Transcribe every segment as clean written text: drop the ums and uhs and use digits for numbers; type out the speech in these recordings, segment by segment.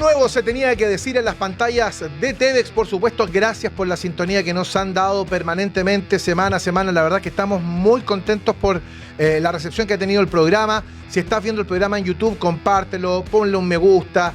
nuevo se tenía que decir en las pantallas de TEDx, por supuesto. Gracias por la sintonía que nos han dado permanentemente, semana a semana. La verdad que estamos muy contentos por la recepción que ha tenido el programa. Si estás viendo el programa en YouTube, compártelo, ponle un me gusta,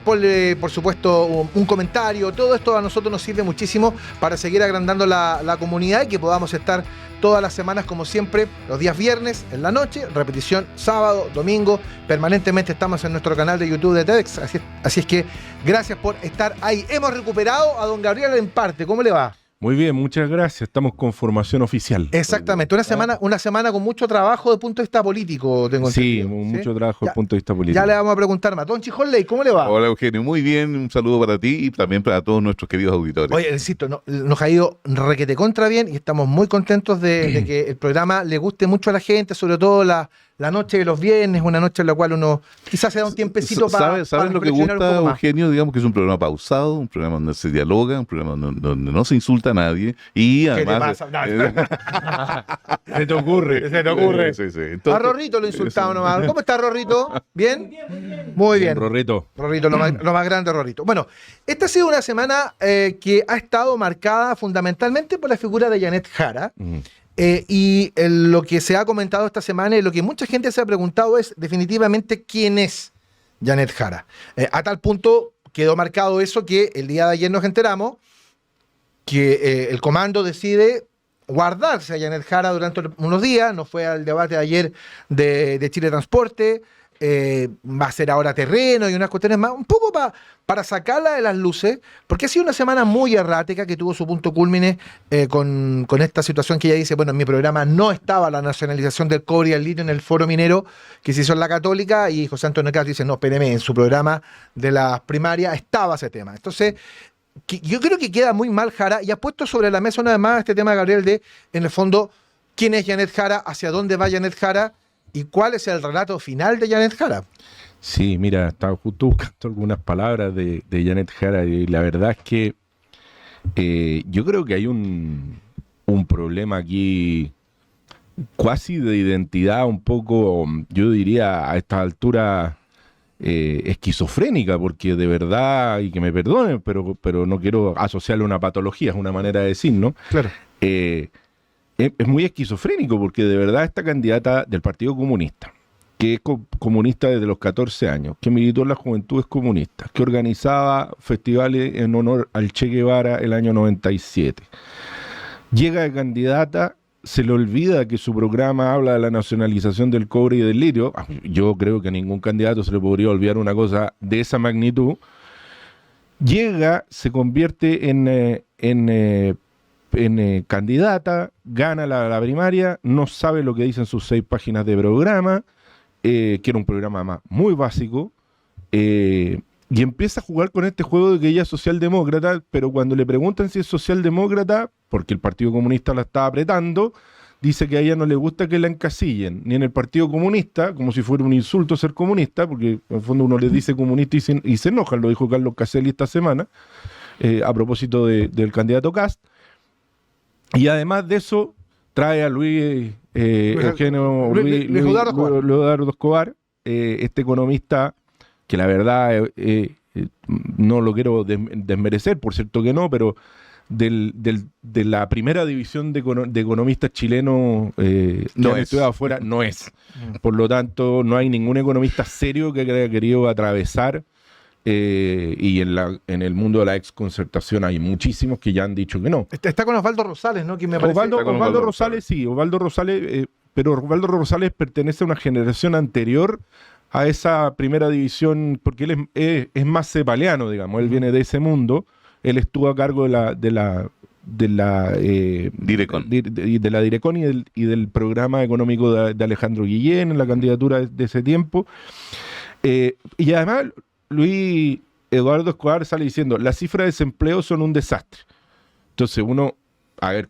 ponle, por supuesto, un comentario. Todo esto a nosotros nos sirve muchísimo para seguir agrandando la comunidad y que podamos estar todas las semanas, como siempre, los días viernes en la noche, repetición sábado, domingo. Permanentemente estamos en nuestro canal de YouTube de TEDx, así es que gracias por estar ahí. Hemos recuperado a don Gabriel Emparte. ¿Cómo le va? Muy bien, muchas gracias. Estamos con formación oficial. Exactamente, una semana con mucho trabajo desde el punto de vista político, tengo entendido. Sí, mucho trabajo desde el punto de vista político. Ya le vamos a preguntar más. Don Chijolley, ¿cómo le va? Hola, Eugenio, muy bien. Un saludo para ti y también para todos nuestros queridos auditores. Oye, insisto, nos ha ido requete contra bien y estamos muy contentos de que el programa le guste mucho a la gente, sobre todo la noche de los viernes, una noche en la cual uno quizás se da un tiempecito para ¿Saben lo que gusta, Eugenio? Digamos que es un programa pausado, un programa donde se dialoga, un programa donde no se insulta a nadie y además... ¿Qué te pasa? ¿Se te ocurre? Se te ocurre. Sí. Entonces, a Rorrito lo insultamos nomás. ¿Cómo está Rorrito? ¿Bien? Muy bien. Rorrito, lo más grande, Rorrito. Bueno, esta ha sido una semana que ha estado marcada fundamentalmente por la figura de Janet Jara. Y lo que se ha comentado esta semana y lo que mucha gente se ha preguntado es definitivamente quién es Janet Jara. A tal punto quedó marcado eso que el día de ayer nos enteramos que el comando decide guardarse a Janet Jara durante unos días. No fue al debate de ayer de Chile Transporte. Va a ser ahora terreno y unas cuestiones más, un poco para sacarla de las luces, porque ha sido una semana muy errática que tuvo su punto cúlmine con esta situación que ella dice, bueno, en mi programa no estaba la nacionalización del cobre y el litio en el foro minero que se hizo en la Católica, y José Antonio Caz dice, no, espéreme, en su programa de las primarias estaba ese tema. Entonces, yo creo que queda muy mal Jara, y ha puesto sobre la mesa una vez más este tema, Gabriel, de, en el fondo, quién es Janet Jara, hacia dónde va Janet Jara, ¿y cuál es el relato final de Janet Jara? Sí, mira, estaba justo buscando algunas palabras de Janet Jara y la verdad es que yo creo que hay un problema aquí cuasi de identidad, un poco, yo diría a esta altura esquizofrénica, porque de verdad, y que me perdonen, pero no quiero asociarle a una patología, es una manera de decir, ¿no? Claro. Es muy esquizofrénico porque de verdad esta candidata del Partido Comunista, que es comunista desde los 14 años, que militó en las Juventudes Comunistas, que organizaba festivales en honor al Che Guevara el año 97, llega de candidata, se le olvida que su programa habla de la nacionalización del cobre y del litio. Yo creo que a ningún candidato se le podría olvidar una cosa de esa magnitud. Llega, se convierte en candidata, gana la primaria, no sabe lo que dicen sus 6 páginas de programa, que era un programa muy básico, y empieza a jugar con este juego de que ella es socialdemócrata, pero cuando le preguntan si es socialdemócrata, porque el Partido Comunista la está apretando, dice que a ella no le gusta que la encasillen, ni en el Partido Comunista, como si fuera un insulto ser comunista, porque en el fondo uno les dice comunista y se enojan, lo dijo Carlos Caselli esta semana, a propósito del candidato Kast. Y además de eso, trae a Luis Eduardo Escobar, este economista que la verdad no lo quiero desmerecer, por cierto que no, pero de la primera división de economistas chilenos que han estudiado afuera, no es. Por lo tanto, no hay ningún economista serio que haya querido atravesar. Y en el mundo de la exconcertación hay muchísimos que ya han dicho que no. Está con Osvaldo Rosales, ¿no? Que me parece... Osvaldo Rosales, sí, Osvaldo Rosales, pero Osvaldo Rosales pertenece a una generación anterior a esa primera división, porque él es más cepaliano, digamos, él viene de ese mundo, él estuvo a cargo de la Direcon. de la Direcon y del programa económico de Alejandro Guillén en la candidatura de ese tiempo. Y además... Luis Eduardo Escobar sale diciendo, las cifras de desempleo son un desastre. Entonces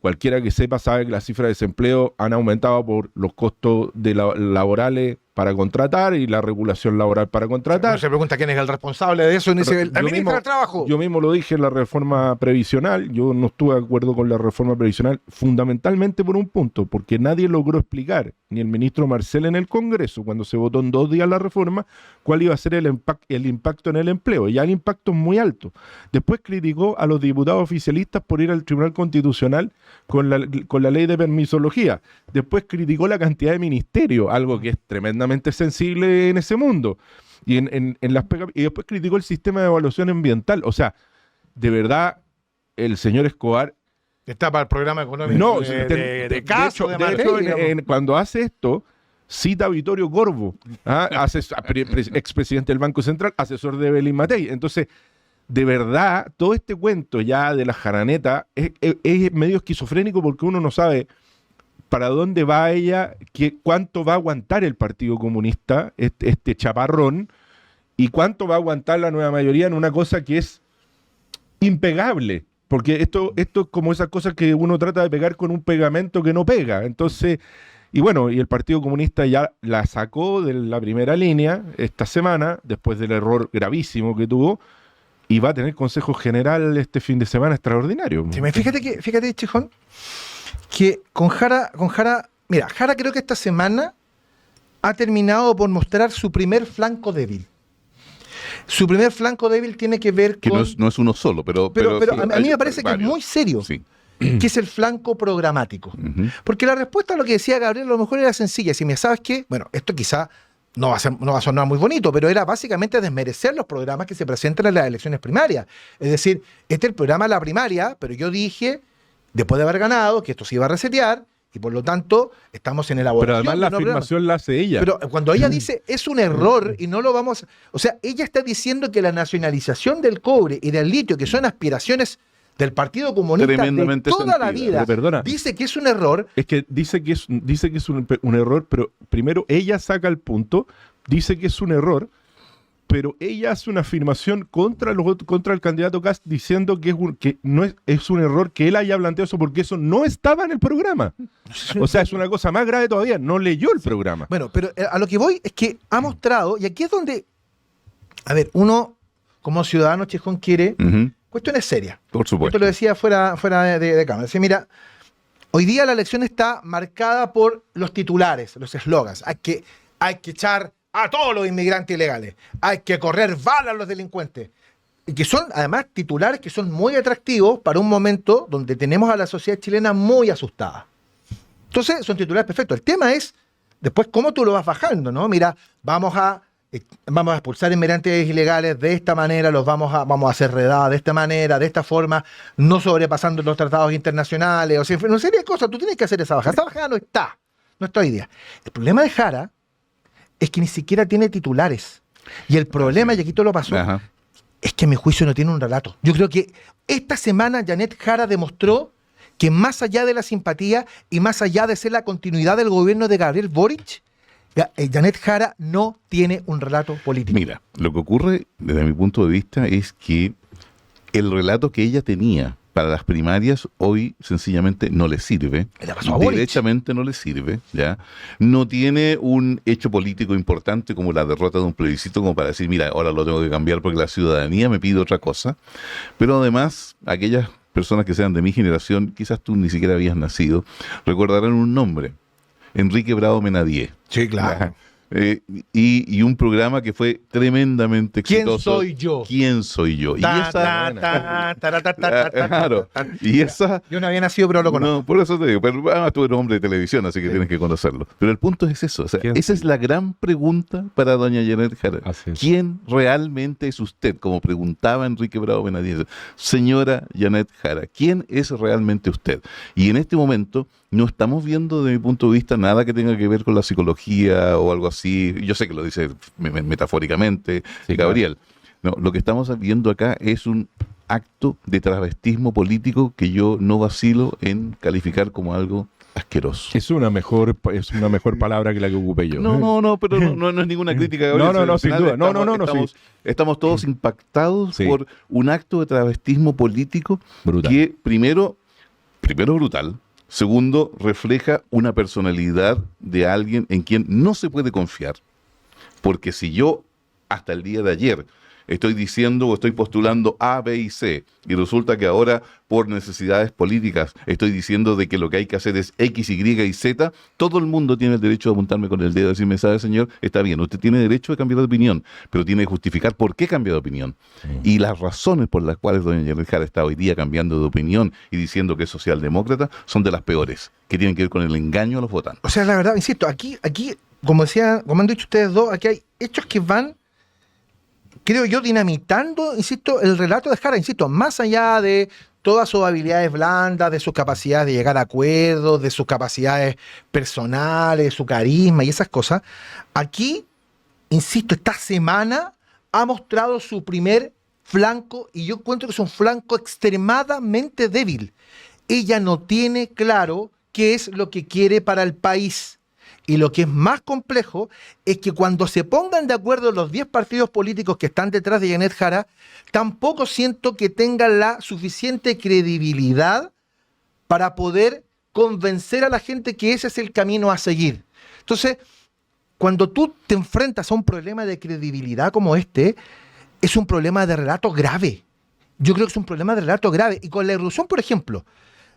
cualquiera que sepa sabe que las cifras de desempleo han aumentado por los costos laborales para contratar y la regulación laboral para contratar. Uno se pregunta quién es el responsable de eso y dice, el ministro mismo, del Trabajo. Yo mismo lo dije en la reforma previsional, yo no estuve de acuerdo con la reforma previsional fundamentalmente por un punto, porque nadie logró explicar, ni el ministro Marcel en el Congreso, cuando se votó en 2 días la reforma, cuál iba a ser el impacto en el empleo. Ya el impacto es muy alto. Después criticó a los diputados oficialistas por ir al Tribunal Constitucional con la ley de permisología. Después criticó la cantidad de ministerios, algo que es tremendamente sensible en ese mundo. Y después criticó el sistema de evaluación ambiental. O sea, de verdad, el señor Escobar... Está para el programa económico No, de caso, de hecho, cuando hace esto, cita a Vittorio Corvo, expresidente del Banco Central, asesor de Belín Matei. Entonces, de verdad, todo este cuento ya de la jaraneta es medio esquizofrénico porque uno no sabe para dónde va ella, cuánto va a aguantar el Partido Comunista, este chaparrón, y cuánto va a aguantar la nueva mayoría en una cosa que es impegable. Porque esto es como esas cosas que uno trata de pegar con un pegamento que no pega. Entonces, y bueno, y el Partido Comunista ya la sacó de la primera línea esta semana, después del error gravísimo que tuvo, y va a tener Consejo General este fin de semana extraordinario. Sí, fíjate, Chejón, que con Jara, mira, Jara creo que esta semana ha terminado por mostrar su primer flanco débil. Su primer flanco débil tiene que ver que con... no es uno solo, pero sí, a mí me varios. parece que es muy serio, Sí. que es el flanco programático. Ujú. Porque la respuesta a lo que decía Gabriel a lo mejor era sencilla. Si me sabes qué, bueno, esto quizá no va a sonar muy bonito, pero era básicamente desmerecer los programas que se presentan en las elecciones primarias. Es decir, este es el programa de la primaria, pero yo dije, después de haber ganado, que esto se iba a resetear, y por lo tanto estamos en elaboración. Pero además la afirmación la hace ella. Pero cuando ella dice es un error y no lo vamos... O sea, ella está diciendo que la nacionalización del cobre y del litio, que son aspiraciones del Partido Comunista Tremendamente de toda la sentidas. vida, Perdona. dice que es un error. Es que dice que es un error, pero primero ella saca el punto, dice que es un error, pero ella hace una afirmación contra el candidato Kast diciendo que no es un error que él haya planteado eso porque eso no estaba en el programa. O sea, es una cosa más grave todavía, no leyó el programa. Bueno, pero a lo que voy es que ha mostrado, y aquí es donde, a ver, uno como ciudadano, Chejón, quiere Ujú. cuestiones serias. Por Esto supuesto. lo decía fuera de cámara. Dice, mira, hoy día la elección está marcada por los titulares, los eslogans. Hay que echar a todos los inmigrantes ilegales. Hay que correr balas a los delincuentes. Y que son, además, titulares que son muy atractivos para un momento donde tenemos a la sociedad chilena muy asustada. Entonces, son titulares perfectos. El tema es, después, cómo tú lo vas bajando, ¿no? Mira, vamos a expulsar inmigrantes ilegales de esta manera, vamos a hacer redadas de esta manera, de esta forma, no sobrepasando los tratados internacionales, o sea, una serie de cosas. Tú tienes que hacer esa bajada. Esa bajada no está hoy día. El problema de Jara es que ni siquiera tiene titulares. Y el problema, y aquí todo lo pasó, Ajá. es que a mi juicio no tiene un relato. Yo creo que esta semana Janet Jara demostró que más allá de la simpatía y más allá de ser la continuidad del gobierno de Gabriel Boric, Janet Jara no tiene un relato político. Mira, lo que ocurre desde mi punto de vista es que el relato que ella tenía para las primarias hoy sencillamente no le sirve. Le pasó a Boric. Derechamente no le sirve, ¿ya? No tiene un hecho político importante como la derrota de un plebiscito como para decir, mira, ahora lo tengo que cambiar porque la ciudadanía me pide otra cosa. Pero además, aquellas personas que sean de mi generación, quizás tú ni siquiera habías nacido, recordarán un nombre, Enrique Bravo Menadier. Sí, claro. Y un programa que fue tremendamente exitoso. ¿Quién soy yo? ¿Quién soy yo? Claro. Y esa... Yo no había nacido, pero lo conozco. No, por eso te digo, pero además tú eres hombre de televisión, así que tienes que conocerlo. Pero el punto es eso, o sea, esa es la gran pregunta para doña Janet Jara. ¿Quién realmente es usted? Como preguntaba Enrique Bravo Benadier. Señora Janet Jara, ¿quién es realmente usted? Y en este momento no estamos viendo, desde mi punto de vista, nada que tenga que ver con la psicología o algo así. Yo sé que lo dice metafóricamente, sí, Gabriel. Claro. No, lo que estamos viendo acá es un acto de travestismo político que yo no vacilo en calificar como algo asqueroso. Es una mejor palabra que la que ocupé yo. No, pero no es ninguna crítica, Gabriel. No, sin duda. Estamos todos impactados por un acto de travestismo político brutal. Que primero brutal. Segundo, refleja una personalidad de alguien en quien no se puede confiar. Porque si yo, hasta el día de ayer, estoy diciendo o estoy postulando A, B y C, y resulta que ahora, por necesidades políticas, estoy diciendo de que lo que hay que hacer es X, Y y Z, todo el mundo tiene el derecho de apuntarme con el dedo y decirme, ¿sabe, señor? Está bien, usted tiene derecho de cambiar de opinión, pero tiene que justificar por qué cambia de opinión. Y las razones por las cuales doña Janet Jara está hoy día cambiando de opinión y diciendo que es socialdemócrata son de las peores, que tienen que ver con el engaño a los votantes. O sea, la verdad, insisto, aquí como han dicho ustedes dos, aquí hay hechos que van, creo yo, dinamitando, insisto, el relato de Jara, insisto, más allá de todas sus habilidades blandas, de sus capacidades de llegar a acuerdos, de sus capacidades personales, su carisma y esas cosas, aquí, insisto, esta semana ha mostrado su primer flanco, y yo encuentro que es un flanco extremadamente débil. Ella no tiene claro qué es lo que quiere para el país. Y lo que es más complejo es que cuando se pongan de acuerdo los 10 partidos políticos que están detrás de Janet Jara, tampoco siento que tengan la suficiente credibilidad para poder convencer a la gente que ese es el camino a seguir. Entonces, cuando tú te enfrentas a un problema de credibilidad como este, es un problema de relato grave. Yo creo que es un problema de relato grave. Y con la irrupción, por ejemplo,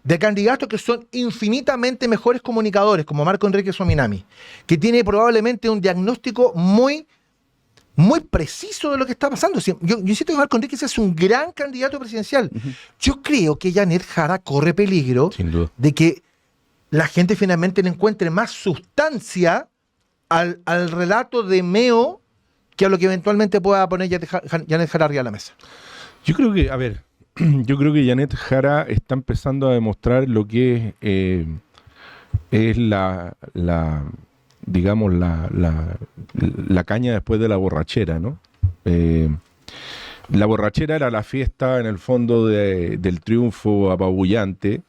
de candidatos que son infinitamente mejores comunicadores, como Marco Enrique Sominami, que tiene probablemente un diagnóstico muy preciso de lo que está pasando. Yo insisto que Marco Enrique es un gran candidato presidencial. Yo creo que Janet Jara corre peligro de que la gente finalmente le encuentre más sustancia al relato de Meo que a lo que eventualmente pueda poner Janet Jara arriba de la mesa. Yo creo que, yo creo que Janet Jara está empezando a demostrar lo que es digamos, la caña después de la borrachera, ¿no? La borrachera era la fiesta, en el fondo, del triunfo apabullante,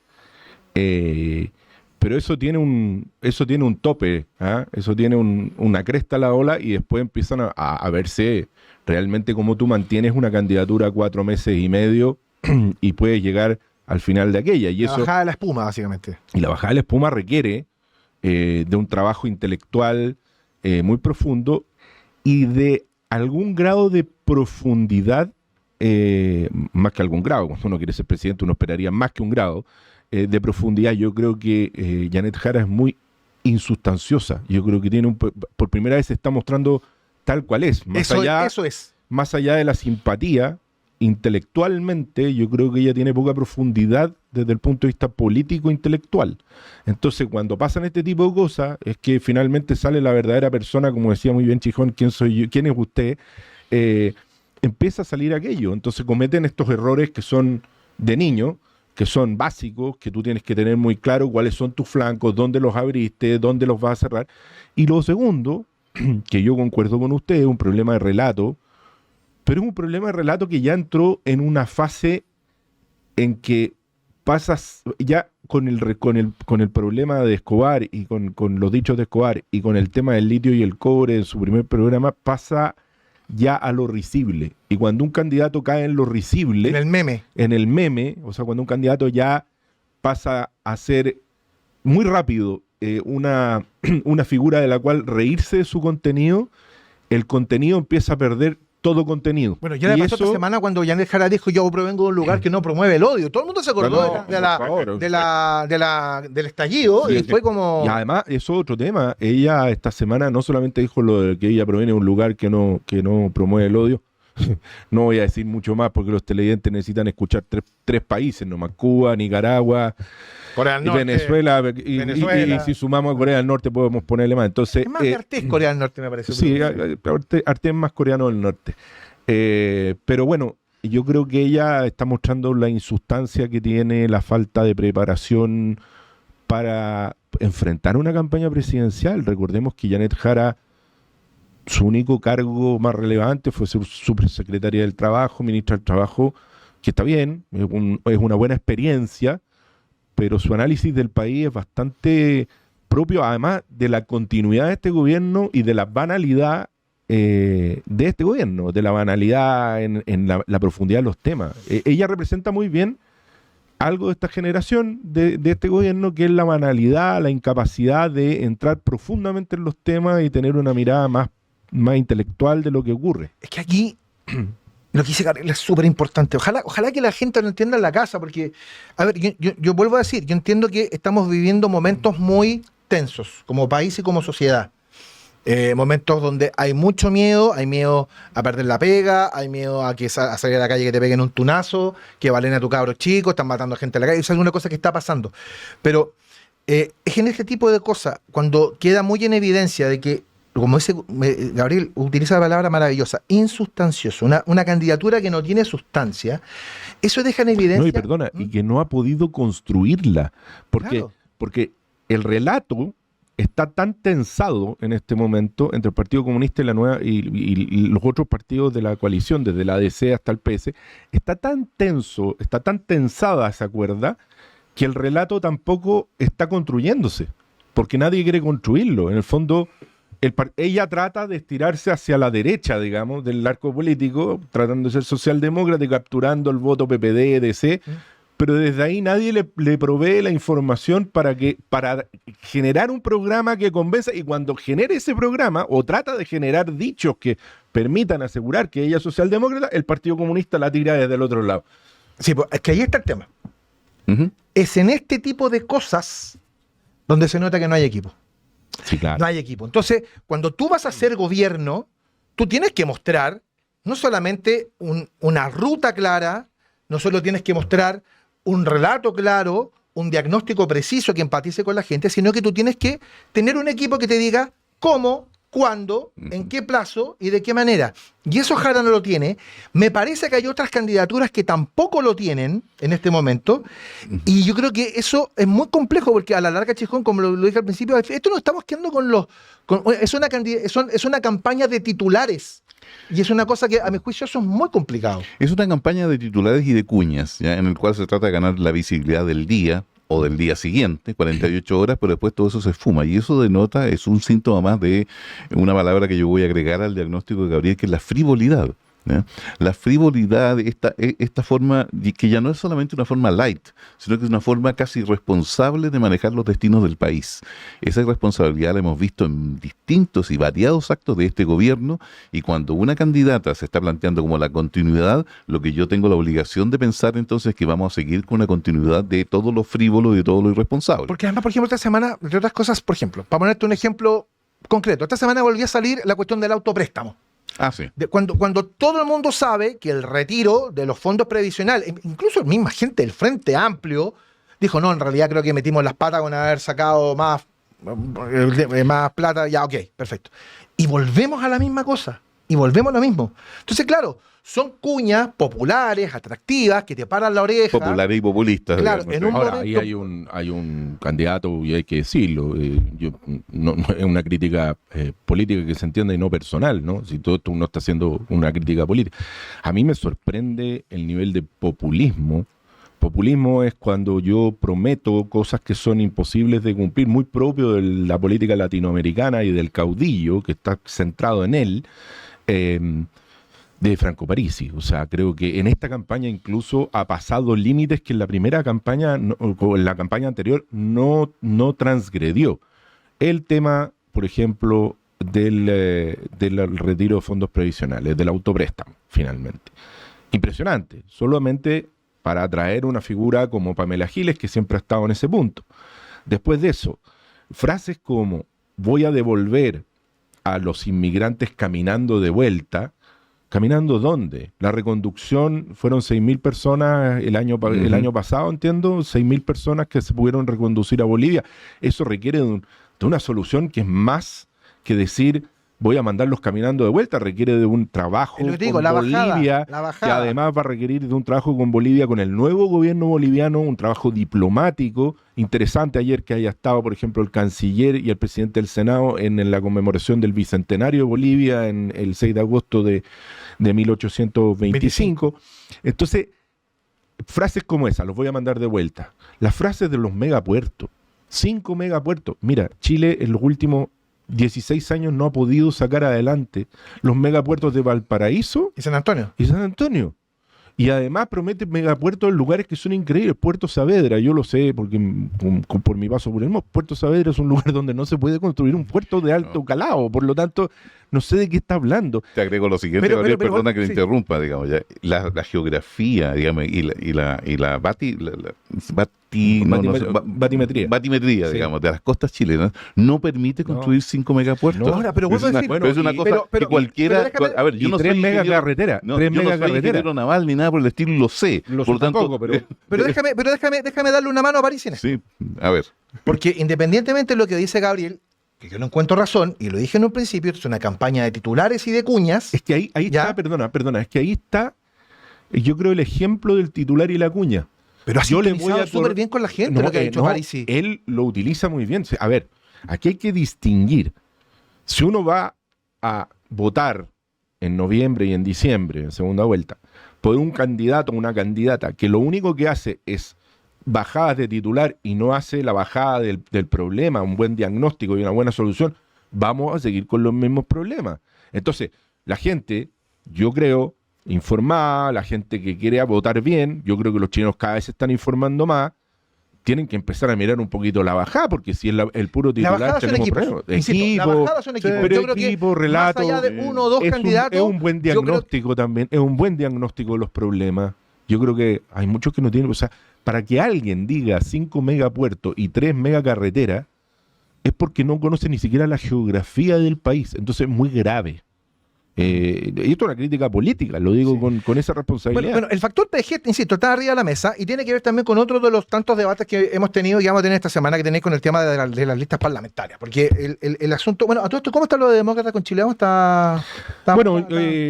pero eso tiene un tope, ¿eh? Eso tiene una cresta a la ola, y después empiezan a verse realmente cómo tú mantienes una candidatura 4 meses y medio y puedes llegar al final de aquella. Y la bajada de la espuma, básicamente. Y la bajada de la espuma requiere de un trabajo intelectual muy profundo y de algún grado de profundidad, más que algún grado. Cuando uno quiere ser presidente, uno esperaría más que un grado de profundidad. Yo creo que Janet Jara es muy insustanciosa. Yo creo que por primera vez se está mostrando tal cual es. Eso es. Más allá de la simpatía, intelectualmente, yo creo que ella tiene poca profundidad desde el punto de vista político-intelectual. Entonces, cuando pasan este tipo de cosas, es que finalmente sale la verdadera persona, como decía muy bien Chijón, ¿quién soy yo? ¿Quién es usted? Empieza a salir aquello. Entonces cometen estos errores que son de niño, que son básicos, que tú tienes que tener muy claro cuáles son tus flancos, dónde los abriste, dónde los vas a cerrar. Y lo segundo, que yo concuerdo con usted, es un problema de relato, pero es un problema de relato que ya entró en una fase en que pasas ya con el problema de Escobar y con los dichos de Escobar y con el tema del litio y el cobre en su primer programa, pasa ya a lo risible. Y cuando un candidato cae en lo risible, en el meme, o sea, cuando un candidato ya pasa a ser muy rápido una figura de la cual reírse de su contenido, el contenido empieza a perder todo contenido. Bueno, ya le pasó esta semana cuando Janet Jara dijo: yo provengo de un lugar que no promueve el odio. Todo el mundo se acordó del estallido, sí, y fue como... Y además, eso es otro tema. Ella esta semana no solamente dijo lo de que ella proviene de un lugar que no promueve el odio. No voy a decir mucho más porque los televidentes necesitan escuchar tres países nomás: Cuba, Nicaragua, Corea del Norte, Venezuela. Y si sumamos a Corea del Norte podemos ponerle más. Entonces, es más de Artés Corea del Norte, me parece. Sí, Artés es más coreano del norte. Pero bueno, yo creo que ella está mostrando la insustancia que tiene, la falta de preparación para enfrentar una campaña presidencial. Recordemos que Janet Jara, su único cargo más relevante fue ser subsecretaria del Trabajo, ministra del Trabajo, que está bien, es una buena experiencia, pero su análisis del país es bastante propio, además de la continuidad de este gobierno y de la banalidad de este gobierno, de la banalidad en la profundidad de los temas. Ella representa muy bien algo de esta generación, de este gobierno, que es la banalidad, la incapacidad de entrar profundamente en los temas y tener una mirada más más intelectual de lo que ocurre. Es que aquí lo que dice Gabriel es súper importante. Ojalá que la gente lo entienda en la casa, porque, a ver, yo vuelvo a decir, yo entiendo que estamos viviendo momentos muy tensos como país y como sociedad. Momentos donde hay mucho miedo, hay miedo a perder la pega, hay miedo a salir a la calle que te peguen un tunazo, que valen a tu cabro chico, están matando a gente en la calle, eso es alguna cosa que está pasando. Pero es en este tipo de cosas, cuando queda muy en evidencia de que, como dice Gabriel, utiliza la palabra maravillosa, insustancioso, una candidatura que no tiene sustancia, eso deja en evidencia... No, y perdona, y que no ha podido construirla, porque el relato está tan tensado en este momento entre el Partido Comunista y la nueva y los otros partidos de la coalición, desde la ADC hasta el PS, está tan tenso, está tan tensada esa cuerda, que el relato tampoco está construyéndose, porque nadie quiere construirlo. En el fondo, ella trata de estirarse hacia la derecha, digamos, del arco político, tratando de ser socialdemócrata y capturando el voto PPD, DC, pero desde ahí nadie le provee la información para generar un programa que convenza, y cuando genere ese programa, o trata de generar dichos que permitan asegurar que ella es socialdemócrata, el Partido Comunista la tira desde el otro lado. Sí, pues es que ahí está el tema. Es en este tipo de cosas donde se nota que no hay equipo. Sí, claro. No hay equipo. Entonces, cuando tú vas a hacer gobierno, tú tienes que mostrar no solamente una ruta clara, no solo tienes que mostrar un relato claro, un diagnóstico preciso que empatice con la gente, sino que tú tienes que tener un equipo que te diga cómo, cuándo, en qué plazo y de qué manera. Y eso Jara no lo tiene. Me parece que hay otras candidaturas que tampoco lo tienen en este momento. Y yo creo que eso es muy complejo, porque a la larga, Chijón, como lo dije al principio, esto nos estamos quedando es una campaña de titulares. Y es una cosa que, a mi juicio, eso es muy complicado. Es una campaña de titulares y de cuñas, ¿ya? En el cual se trata de ganar la visibilidad del día o del día siguiente, 48 horas, pero después todo eso se esfuma. Y eso denota, es un síntoma más de una palabra que yo voy a agregar al diagnóstico de Gabriel, que es la frivolidad. ¿Ya? La frivolidad, esta forma, que ya no es solamente una forma light, sino que es una forma casi irresponsable de manejar los destinos del país. Esa irresponsabilidad la hemos visto en distintos y variados actos de este gobierno, y cuando una candidata se está planteando como la continuidad, lo que yo tengo la obligación de pensar entonces es que vamos a seguir con una continuidad de todo lo frívolo y de todo lo irresponsable. Porque además, por ejemplo, esta semana, entre otras cosas, por ejemplo, para ponerte un ejemplo concreto, esta semana volvió a salir la cuestión del autopréstamo. Ah, sí. Cuando todo el mundo sabe que el retiro de los fondos previsionales, incluso la misma gente del Frente Amplio, dijo, no, en realidad creo que metimos las patas con haber sacado más plata, ya, ok, perfecto. Y volvemos a la misma cosa, y volvemos a lo mismo. Entonces, claro, son cuñas populares, atractivas, que te paran la oreja. Populares y populistas. Claro, digamos. en un Ahora, momento... ahí hay un candidato, y hay que decirlo, no es una crítica política que se entienda y no personal, ¿no? Si todo esto uno está haciendo una crítica política. A mí me sorprende el nivel de populismo. Populismo es cuando yo prometo cosas que son imposibles de cumplir, muy propio de la política latinoamericana y del caudillo, que está centrado en él, de Franco Parisi. O sea, creo que en esta campaña incluso ha pasado límites que en la primera campaña, o en la campaña anterior, no transgredió. El tema, por ejemplo, del retiro de fondos previsionales, del autopréstamo, finalmente. Impresionante, solamente para atraer una figura como Pamela Giles, que siempre ha estado en ese punto. Después de eso, frases como voy a devolver a los inmigrantes caminando de vuelta. ¿Caminando dónde? La reconducción fueron 6.000 personas el año pasado, entiendo, 6.000 personas que se pudieron reconducir a Bolivia. Eso requiere de una solución que es más que decir voy a mandarlos caminando de vuelta, requiere de un trabajo con Bolivia, que además va a requerir de un trabajo con Bolivia, con el nuevo gobierno boliviano, un trabajo diplomático. Interesante ayer que haya estado, por ejemplo, el canciller y el presidente del Senado en la conmemoración del bicentenario de Bolivia en el 6 de agosto de 1825. Entonces, frases como esa, los voy a mandar de vuelta. Las frases de los megapuertos, 5 megapuertos. Mira, Chile en los últimos 16 años no ha podido sacar adelante los megapuertos de Valparaíso y San Antonio. Y además promete megapuertos en lugares que son increíbles. Puerto Saavedra, yo lo sé porque por mi paso por el MOS, Puerto Saavedra es un lugar donde no se puede construir un puerto de alto calado. Por lo tanto, no sé de qué está hablando. Te agrego lo siguiente, Gabriel, perdona que te interrumpa, digamos, ya. La geografía, digamos, y la batimetría, sí, digamos, de las costas chilenas no permite construir 5 megapuertos. No, ahora, pero vuelvo a decir, pero es una cosa que cualquiera... a ver, yo no soy megacarretera. No, yo no soy ingeniero naval ni nada por el estilo, lo sé. Por lo tanto, pero déjame darle una mano a París en esto. Sí, a ver. Porque independientemente de lo que dice Gabriel, que yo no encuentro razón, y lo dije en un principio, esto es una campaña de titulares y de cuñas. Es que ahí está, perdona, es que ahí está, yo creo, el ejemplo del titular y la cuña. Pero así le voy a súper bien con la gente lo que ha dicho Parisi. Él lo utiliza muy bien. A ver, aquí hay que distinguir. Si uno va a votar en noviembre y en diciembre, en segunda vuelta, por un candidato o una candidata que lo único que hace es bajadas de titular y no hace la bajada del problema, un buen diagnóstico y una buena solución, vamos a seguir con los mismos problemas. Entonces, la gente, yo creo, informada, la gente que quiere votar bien, yo creo que los chilenos cada vez se están informando más, tienen que empezar a mirar un poquito la bajada, porque si es el puro titular... La bajada son equipos. La bajada son equipos. Pero yo creo que relato, más allá de uno o dos candidatos... Es un buen diagnóstico también, es un buen diagnóstico de los problemas. Yo creo que hay muchos que no tienen... O sea, para que alguien diga 5 megapuertos y 3 megacarreteras, es porque no conoce ni siquiera la geografía del país. Entonces es muy grave. Y esto es una crítica política, lo digo con esa responsabilidad. Bueno, el factor PG, insisto, está arriba de la mesa y tiene que ver también con otro de los tantos debates que hemos tenido y vamos a tener esta semana, que tenéis con el tema de las listas parlamentarias. Porque el asunto, bueno, a todo esto, ¿cómo está lo de demócratas con Chile?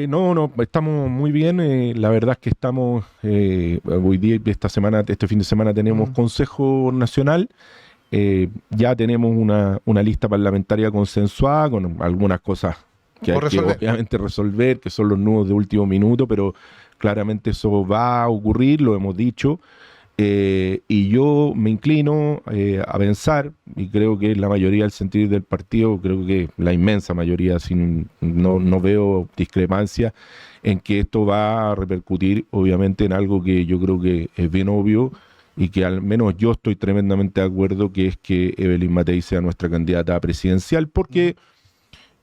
No, estamos muy bien. La verdad es que estamos, hoy día, este fin de semana tenemos Consejo Nacional. Ya tenemos una lista parlamentaria consensuada con algunas cosas que hay que obviamente resolver, que son los nudos de último minuto, pero claramente eso va a ocurrir, lo hemos dicho, y yo me inclino a pensar, y creo que la mayoría del sentir del partido, creo que la inmensa mayoría, no veo discrepancia, en que esto va a repercutir obviamente en algo que yo creo que es bien obvio, y que al menos yo estoy tremendamente de acuerdo, que es que Evelyn Matei sea nuestra candidata presidencial, porque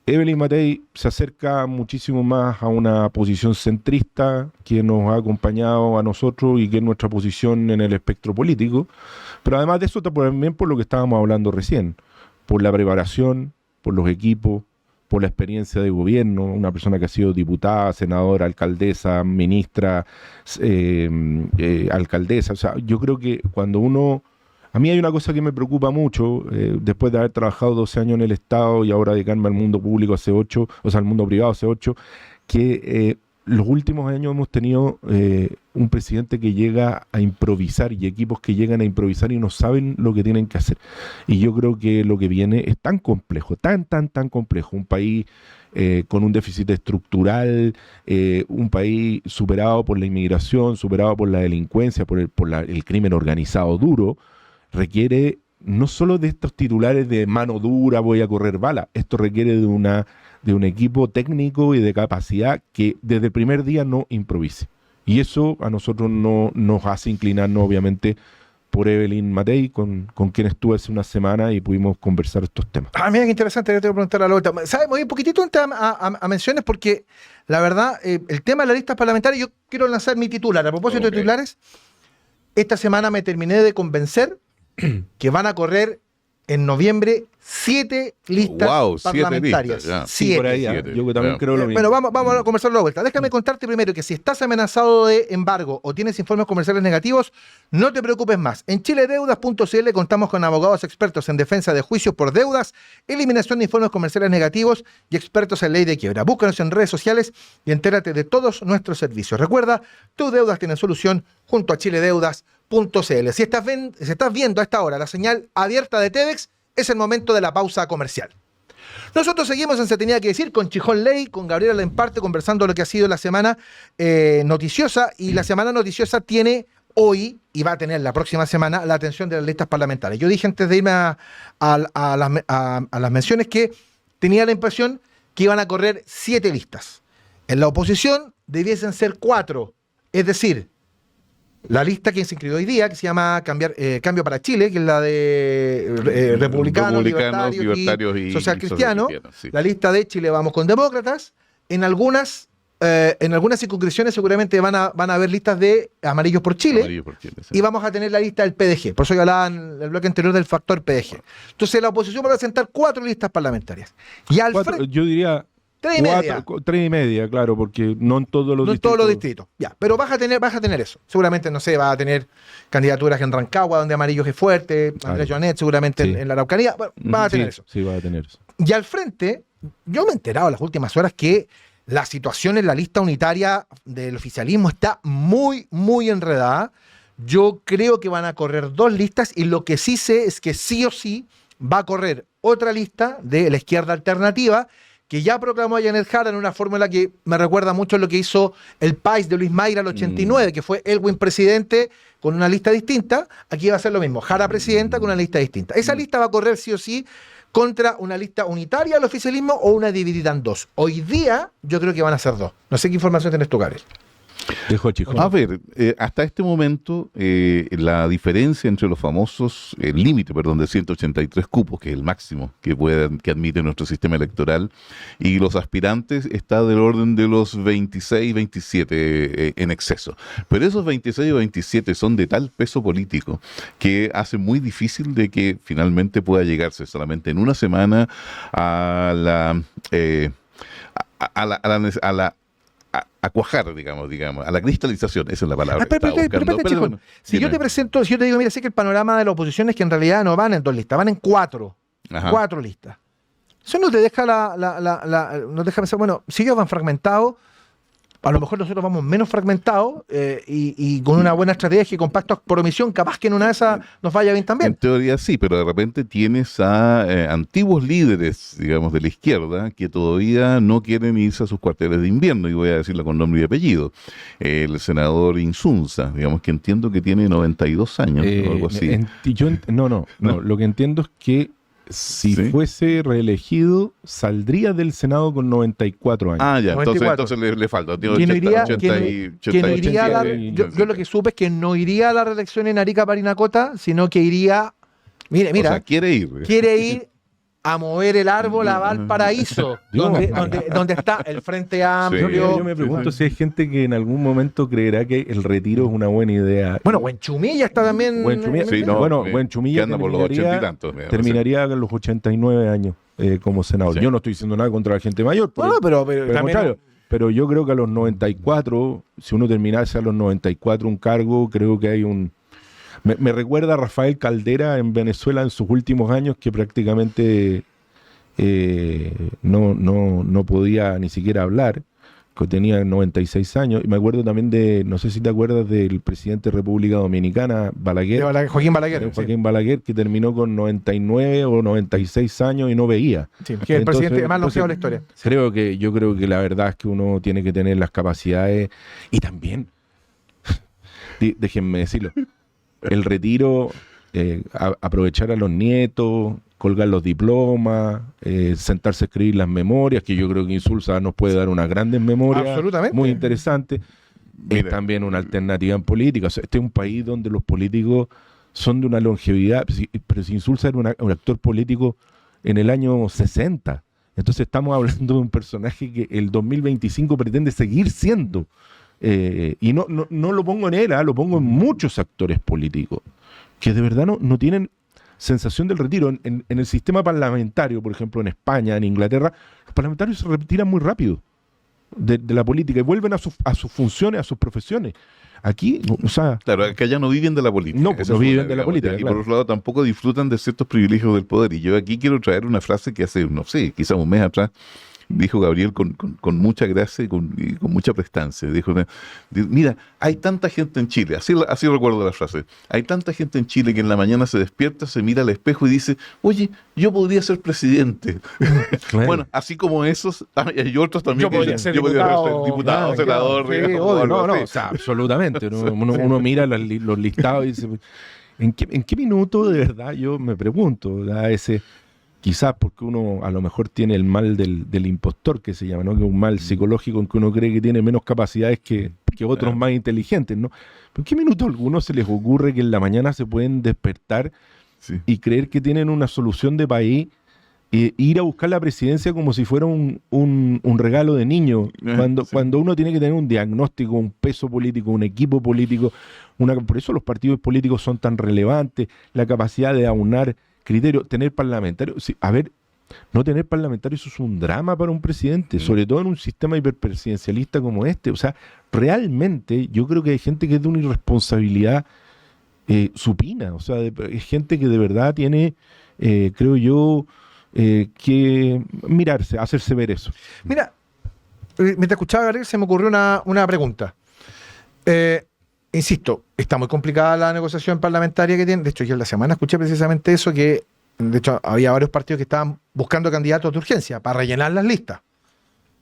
Evelyn Matei se acerca muchísimo más a una posición centrista que nos ha acompañado a nosotros y que es nuestra posición en el espectro político, pero además de eso también por lo que estábamos hablando recién, por la preparación, por los equipos, por la experiencia de gobierno, una persona que ha sido diputada, senadora, alcaldesa, ministra, alcaldesa. O sea, yo creo que cuando uno... A mí hay una cosa que me preocupa mucho, después de haber trabajado 12 años en el Estado y ahora dedicarme al mundo público hace 8, o sea, al mundo privado hace 8, que los últimos años hemos tenido un presidente que llega a improvisar y equipos que llegan a improvisar y no saben lo que tienen que hacer. Y yo creo que lo que viene es tan complejo, tan complejo. Un país con un déficit estructural, un país superado por la inmigración, superado por la delincuencia, por el crimen organizado duro, requiere no solo de estos titulares de mano dura, voy a correr bala, esto requiere de un equipo técnico y de capacidad que desde el primer día no improvise. Y eso a nosotros no nos hace inclinarnos, obviamente, por Evelyn Matei, con quien estuve hace una semana y pudimos conversar estos temas. Mira qué interesante, yo te voy a preguntar a la vuelta. ¿Sabes? Voy un poquitito a menciones porque, la verdad, el tema de las listas parlamentarias, yo quiero lanzar mi titular. A propósito de titulares, esta semana me terminé de que van a correr en noviembre 7 listas parlamentarias. 7. Yo también creo lo mismo. Bueno, vamos a conversarlo de vuelta. Déjame contarte primero que si estás amenazado de embargo o tienes informes comerciales negativos, no te preocupes más. En chiledeudas.cl contamos con abogados expertos en defensa de juicios por deudas, eliminación de informes comerciales negativos y expertos en ley de quiebra. Búscanos en redes sociales y entérate de todos nuestros servicios. Recuerda, tus deudas tienen solución junto a chiledeudas.cl. Si estás viendo a esta hora la señal abierta de TVEX, es el momento de la pausa comercial. Nosotros seguimos en Se Tenía que Decir con Chijón Ley, con Gabriela Lemparte, conversando lo que ha sido la semana noticiosa, y la semana noticiosa tiene hoy, y va a tener la próxima semana, la atención de las listas parlamentarias. Yo dije antes de irme a las menciones que tenía la impresión que iban a correr 7 listas. En la oposición debiesen ser 4. Es decir, la lista que se inscribió hoy día, que se llama Cambio para Chile, que es la de republicanos, libertarios y social cristiano, sí. La lista de Chile Vamos con Demócratas. En algunas circunscripciones seguramente van a haber listas de Amarillos por Chile, sí. Y vamos a tener la lista del PDG. Por eso yo hablaba en el bloque anterior del factor PDG. Entonces la oposición va a presentar 4 listas parlamentarias. Y yo diría 3 y media, claro, porque no en todos los distritos. No en todos los distritos, ya. Pero vas a tener eso. Seguramente, no sé, vas a tener candidaturas en Rancagua, donde Amarillos es fuerte, Andrés Joanet, seguramente en la Araucanía. Bueno, vas a tener eso. Sí, vas a tener eso. Y al frente, yo me he enterado en las últimas horas que la situación en la lista unitaria del oficialismo está muy, muy enredada. Yo creo que van a correr 2 listas y lo que sí sé es que sí o sí va a correr otra lista de la izquierda alternativa que ya proclamó a Janet Jara en una fórmula que me recuerda mucho a lo que hizo el país de Luis Mayra el 89, que fue Elwin presidente con una lista distinta. Aquí va a ser lo mismo, Jara presidenta con una lista distinta. Esa lista va a correr sí o sí contra una lista unitaria del oficialismo o una dividida en 2. Hoy día yo creo que van a ser 2. No sé qué información tenés tú, Gabriel. A ver, hasta este momento la diferencia entre los famosos, el límite, de 183 cupos, que es el máximo que admite nuestro sistema electoral, y los aspirantes está del orden de los 26, 27 en exceso. Pero esos 26 o 27 son de tal peso político que hace muy difícil de que finalmente pueda llegarse solamente en una semana a cuajar, digamos, a la cristalización, esa es la palabra que estaba buscando. Si yo te digo, mira, sé que el panorama de la oposición es que en realidad no van en 2 listas, van en 4. Ajá. 4 listas. Eso no te deja no deja pensar, bueno, si ellos van fragmentados, a lo mejor nosotros vamos menos fragmentados y con una buena estrategia y con pactos por omisión, capaz que en una de esas nos vaya bien también. En teoría sí, pero de repente tienes a antiguos líderes, digamos, de la izquierda que todavía no quieren irse a sus cuarteles de invierno, y voy a decirlo con nombre y apellido. El senador Insunza, digamos, que entiendo que tiene 92 años o algo así. No, lo que entiendo es que si fuese reelegido, saldría del Senado con 94 años. Ah, ya, 94. Entonces le falta. Yo lo que supe es que no iría a la reelección en Arica Parinacota, sino que iría... Mira, o sea, quiere ir a mover el árbol a Valparaíso, donde está el Frente Amplio. Yo me pregunto si hay gente que en algún momento creerá que el retiro es una buena idea. Bueno, Buenchumilla está también... Buenchumilla anda por los 80 y tantos. Terminaría con los 89 años como senador. Sí. Yo no estoy diciendo nada contra la gente mayor. Pero yo creo que a los 94, si uno terminase a los 94 un cargo, creo que hay un... Me recuerda a Rafael Caldera en Venezuela en sus últimos años, que prácticamente no podía ni siquiera hablar, que tenía 96 años. Y me acuerdo también no sé si te acuerdas del presidente de República Dominicana, Balaguer. Joaquín Balaguer. Joaquín Balaguer, que terminó con 99 o 96 años y no veía. Sí, que es el presidente más longevo de la historia. Yo creo que la verdad es que uno tiene que tener las capacidades y también, déjenme decirlo, el retiro, aprovechar a los nietos, colgar los diplomas, sentarse a escribir las memorias, que yo creo que Insulza nos puede dar unas grandes memorias muy interesantes. Es también una alternativa en política. O sea, este es un país donde los políticos son de una longevidad, pero si Insulza era un actor político en el año 60. Entonces estamos hablando de un personaje que el 2025 pretende seguir siendo. Y no lo pongo en él, lo pongo en muchos actores políticos que de verdad no tienen sensación del retiro. En el sistema parlamentario, por ejemplo, en España, en Inglaterra, los parlamentarios se retiran muy rápido de la política y vuelven a sus funciones, a sus profesiones. Aquí, claro, que allá no viven de la política. No viven de la política. Y por otro lado, tampoco disfrutan de ciertos privilegios del poder. Y yo aquí quiero traer una frase que hace, quizás un mes atrás, dijo Gabriel con mucha gracia y con mucha prestancia. Dijo, mira, hay tanta gente en Chile, así recuerdo la frase, hay tanta gente en Chile que en la mañana se despierta, se mira al espejo y dice, oye, yo podría ser presidente. Claro. Bueno, así como esos, hay otros también. Yo podría ser diputado, senador. Absolutamente. Uno mira los listados y dice, ¿en qué minuto de verdad yo me pregunto? quizás porque uno a lo mejor tiene el mal del impostor, que se llama, ¿no? Que es un mal psicológico en que uno cree que tiene menos capacidades que otros más inteligentes, ¿no? ¿En qué minuto a algunos se les ocurre que en la mañana se pueden despertar y creer que tienen una solución de país e ir a buscar la presidencia como si fuera un regalo de niño? Cuando uno tiene que tener un diagnóstico, un peso político, un equipo político, por eso los partidos políticos son tan relevantes, la capacidad de aunar criterios, tener parlamentarios. Sí, a ver, no tener parlamentarios es un drama para un presidente, sobre todo en un sistema hiperpresidencialista como este. O sea, realmente yo creo que hay gente que es de una irresponsabilidad supina. O sea, es gente que de verdad tiene, creo yo, que mirarse, hacerse ver eso. Mira, mientras escuchaba a Gabriel se me ocurrió una pregunta. Insisto, está muy complicada la negociación parlamentaria que tienen. De hecho, yo en la semana escuché precisamente eso, que de hecho había varios partidos que estaban buscando candidatos de urgencia para rellenar las listas.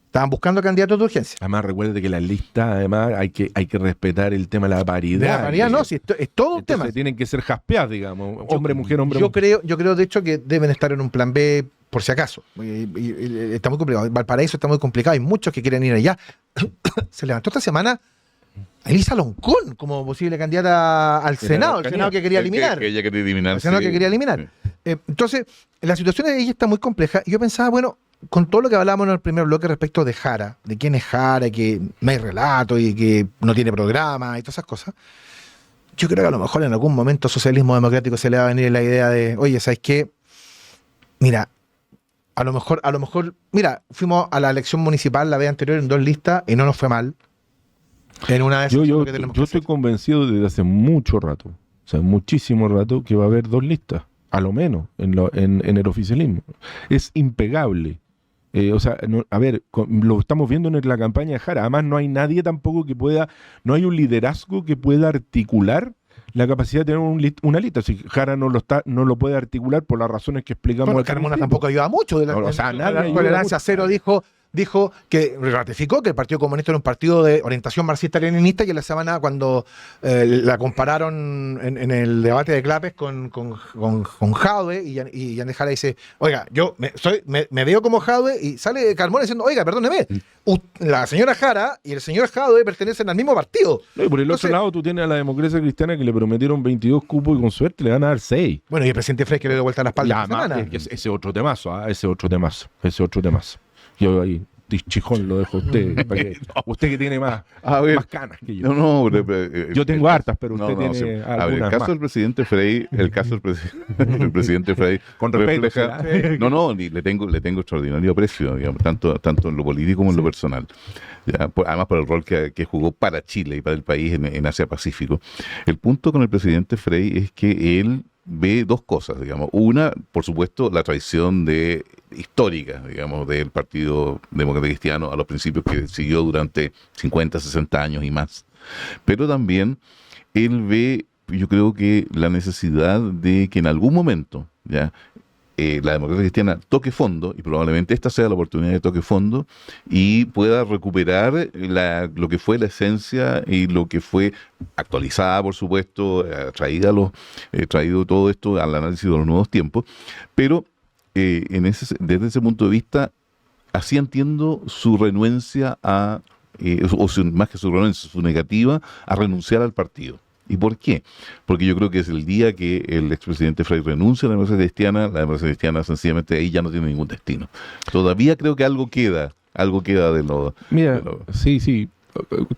Estaban buscando candidatos de urgencia. Además, recuerde que las listas, además, hay que respetar el tema de la paridad. De la paridad no, si es todo un tema. Tienen que ser jaspeadas, digamos, hombre, mujer, hombre, mujer. Yo creo, de hecho, que deben estar en un plan B por si acaso. Y está muy complicado. Valparaíso está muy complicado. Hay muchos que quieren ir allá. Se levantó esta semana Elisa Loncón como posible candidata al Senado, el Senado que quería eliminar. Que ella quería eliminar. El Senado que quería eliminar. Entonces, la situación de ella está muy compleja. Y yo pensaba, bueno, con todo lo que hablábamos en el primer bloque respecto de Jara, de quién es Jara, y que no hay relato y que no tiene programa y todas esas cosas, yo creo que a lo mejor en algún momento socialismo democrático se le va a venir la idea de, oye, ¿sabes qué? Mira, a lo mejor, mira, fuimos a la elección municipal la vez anterior en 2 listas y no nos fue mal. En una de esas yo estoy convencido desde hace mucho rato, o sea, muchísimo rato, que va a haber 2 listas, a lo menos, en el oficialismo. Es impegable. Lo estamos viendo en la campaña de Jara. Además, no hay nadie tampoco que pueda, no hay un liderazgo que pueda articular la capacidad de tener una lista. Si Jara no lo puede articular por las razones que explicamos. Bueno, Carmona tampoco ayuda mucho. La tolerancia cero dijo que ratificó que el Partido Comunista era un partido de orientación marxista-leninista, y en la semana cuando la compararon en el debate de Clapes con Jadwe, y Yandel Jara dice, oiga, yo me veo como Jadwe, y sale Carmona diciendo, oiga, perdóneme, la señora Jara y el señor Jadwe pertenecen al mismo partido. No, y por el otro lado tú tienes a la Democracia Cristiana, que le prometieron 22 cupos y con suerte le van a dar 6. Bueno, y el presidente Frey que le dio vuelta a la espalda. Ese otro temazo. Yo ahí, Chijón, lo dejo a usted. Para que, usted que tiene más canas que yo. Yo tengo hartas, pero usted tiene algunas. A ver, el caso del presidente Frey, el presidente Frey, con respeto, le tengo extraordinario aprecio, digamos, tanto en lo político como en lo personal. Ya, además por el rol que jugó para Chile y para el país en Asia-Pacífico. El punto con el presidente Frey es que él ve 2 cosas, digamos. Una, por supuesto, la traición histórica, digamos, del Partido Demócrata Cristiano a los principios que siguió durante 50, 60 años y más. Pero también él ve, yo creo que la necesidad de que en algún momento, ya, la democracia cristiana toque fondo, y probablemente esta sea la oportunidad de toque fondo, y pueda recuperar lo que fue la esencia y lo que fue actualizada, por supuesto, traído todo esto al análisis de los nuevos tiempos, pero desde ese punto de vista, así entiendo su renuencia más que su renuncia, su negativa a renunciar al partido. ¿Y por qué? Porque yo creo que es el día que el expresidente Frey renuncia a la democracia cristiana sencillamente ahí ya no tiene ningún destino. Todavía creo que algo queda de lo... Mira, sí.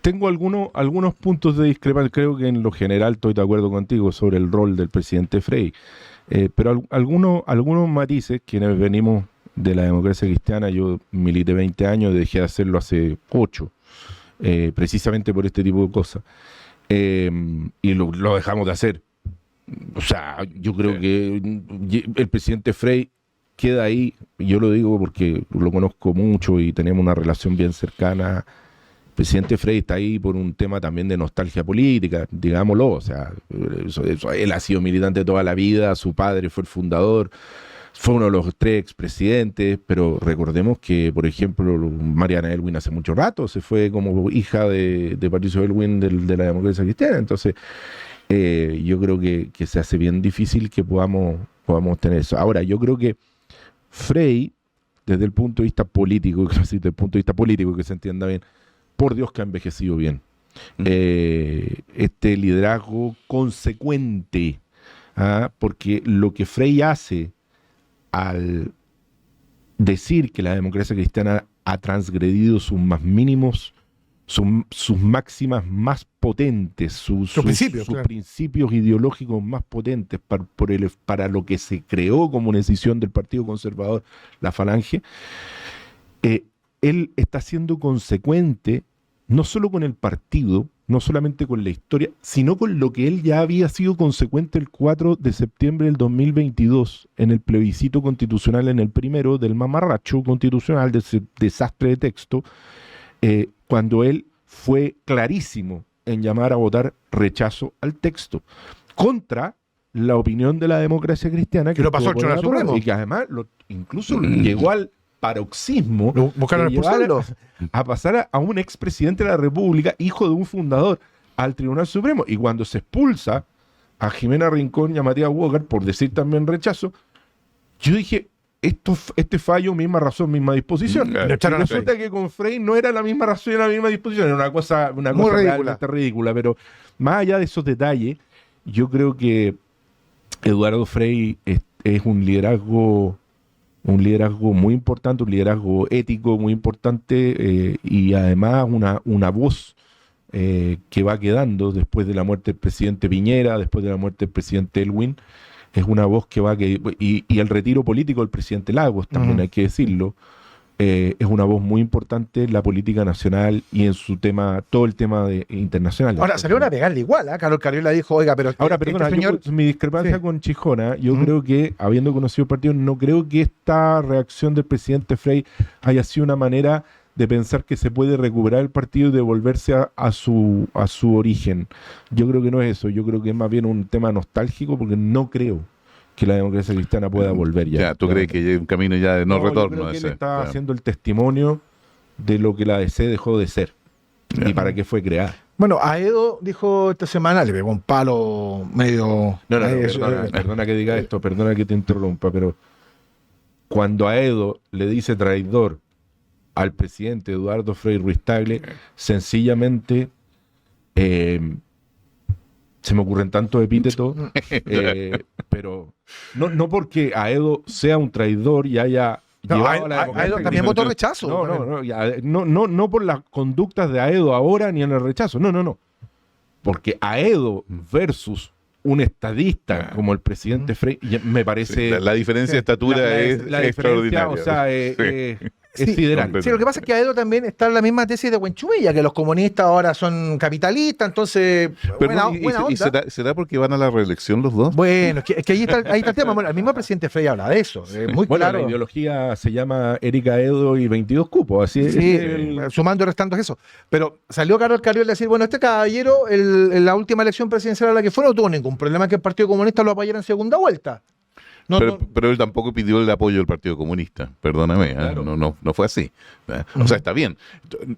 Tengo algunos puntos de discrepancia. Creo que en lo general estoy de acuerdo contigo sobre el rol del presidente Frey. Pero algunos matices, quienes venimos de la democracia cristiana, yo milité 20 años, dejé de hacerlo hace 8, precisamente por este tipo de cosas. Y lo dejamos de hacer. O sea, yo creo que el presidente Frey queda ahí, yo lo digo porque lo conozco mucho y tenemos una relación bien cercana. El presidente Frey está ahí por un tema también de nostalgia política, digámoslo. O sea, él ha sido militante toda la vida, su padre fue el fundador, fue uno de los 3 expresidentes, pero recordemos que, por ejemplo, Mariana Elwin hace mucho rato se fue como hija de Patricio Elwin de la democracia cristiana. Entonces, yo creo que se hace bien difícil que podamos tener eso. Ahora, yo creo que Frei, desde el punto de vista político, desde el punto de vista político, que se entienda bien, por Dios que ha envejecido bien. Este liderazgo consecuente, porque lo que Frei hace al decir que la democracia cristiana ha transgredido sus más mínimos, sus máximas más potentes, sus principios ideológicos más potentes para lo que se creó como una decisión del Partido Conservador, la Falange, él está siendo consecuente no solo con el partido, no solamente con la historia, sino con lo que él ya había sido consecuente el 4 de septiembre del 2022 en el plebiscito constitucional, en el primero del mamarracho constitucional, de ese desastre de texto, cuando él fue clarísimo en llamar a votar rechazo al texto, contra la opinión de la democracia cristiana, que lo pasó al Tribunal Supremo. Y que además incluso llegó al paroxismo a pasar a un expresidente de la República, hijo de un fundador, al Tribunal Supremo. Y cuando se expulsa a Jimena Rincón y a Matías Walker por decir también rechazo, yo dije, este fallo, misma razón, misma disposición. Y resulta que con Frei no era la misma razón y la misma disposición, era una cosa realmente ridícula. Pero más allá de esos detalles, yo creo que Eduardo Frei es un liderazgo muy importante, un liderazgo ético muy importante, y además una voz que va quedando después de la muerte del presidente Piñera, después de la muerte del presidente Elwin. Es una voz que va y el retiro político del presidente Lagos, también hay que decirlo, es una voz muy importante en la política nacional y en su tema, todo el tema internacional. Ahora, salió a pegarle igual, Carlos Carriola dijo, oiga, pero ahora, perdona, señor... mi discrepancia con Chijona, yo creo que, habiendo conocido el partido, no creo que esta reacción del presidente Frei haya sido una manera de pensar que se puede recuperar el partido y devolverse a su origen. Yo creo que no es eso, yo creo que es más bien un tema nostálgico, porque no creo que la democracia cristiana pueda volver ya. Ya, ¿tú crees que hay un camino ya de no retorno? Yo creo que él está haciendo el testimonio de lo que la DC dejó de ser y para qué fue creada. Bueno, Aedo dijo esta semana, le pegó un palo medio... Perdona que diga esto, perdona que te interrumpa, pero cuando Aedo le dice traidor al presidente Eduardo Frei Ruiz Tagle, sencillamente se me ocurren tantos epítetos, pero no porque Aedo sea un traidor y haya llevado a la democracia. Aedo también votó rechazo. No por las conductas de Aedo ahora ni en el rechazo, no. Porque Aedo versus un estadista como el presidente Frei, me parece... La diferencia de estatura es extraordinaria. O sea, es sideral. Sí, lo que pasa es que Aedo también está en la misma tesis de Huenchumilla, que los comunistas ahora son capitalistas, entonces buena onda. ¿Será porque van a la reelección los dos? Bueno, es que ahí está el tema. Bueno, el mismo presidente Frei habla de eso. Muy claro. La ideología se llama Erika Aedo y 22 cupos. Así sí, sumando y restando es eso. Pero salió Carlos Carriola a decir, bueno, este caballero, en la última elección presidencial a la que fue, no tuvo ningún problema que el Partido Comunista lo apoyara en segunda vuelta. Pero él tampoco pidió el apoyo del Partido Comunista, perdóname, claro. No fue así. O sea, está bien,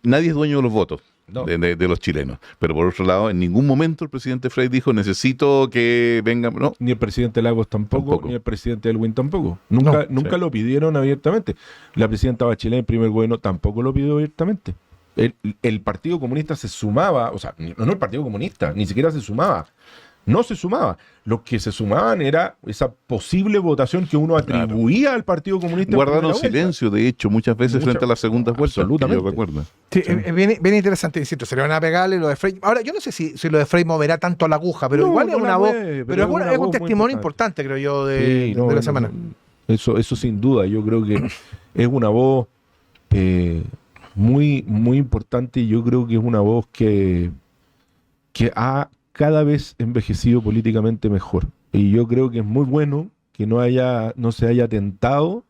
nadie es dueño de los votos de los chilenos, pero por otro lado, en ningún momento el presidente Frei dijo, necesito que vengan, no. Ni el presidente Lagos tampoco. Ni el presidente Elwin tampoco. Nunca lo pidieron abiertamente. La presidenta Bachelet, el primer gobierno, tampoco lo pidió abiertamente. El Partido Comunista se sumaba, o sea, no el Partido Comunista, ni siquiera se sumaba. No se sumaba. Los que se sumaban era esa posible votación que uno atribuía al Partido Comunista. Guardaron silencio, de hecho, muchas veces frente a las segundas vueltas. Absolutamente. Yo recuerdo. Sí, es bien interesante, insisto. Se le van a pegarle lo de Frei. Ahora, yo no sé si lo de Frei moverá tanto a la aguja, pero igual es una voz. Pero es un testimonio importante, creo yo, de la semana. Eso sin duda. Yo creo que es una voz muy, muy importante, y yo creo que es una voz que ha cada vez envejecido políticamente mejor. Y yo creo que es muy bueno que no se haya tentado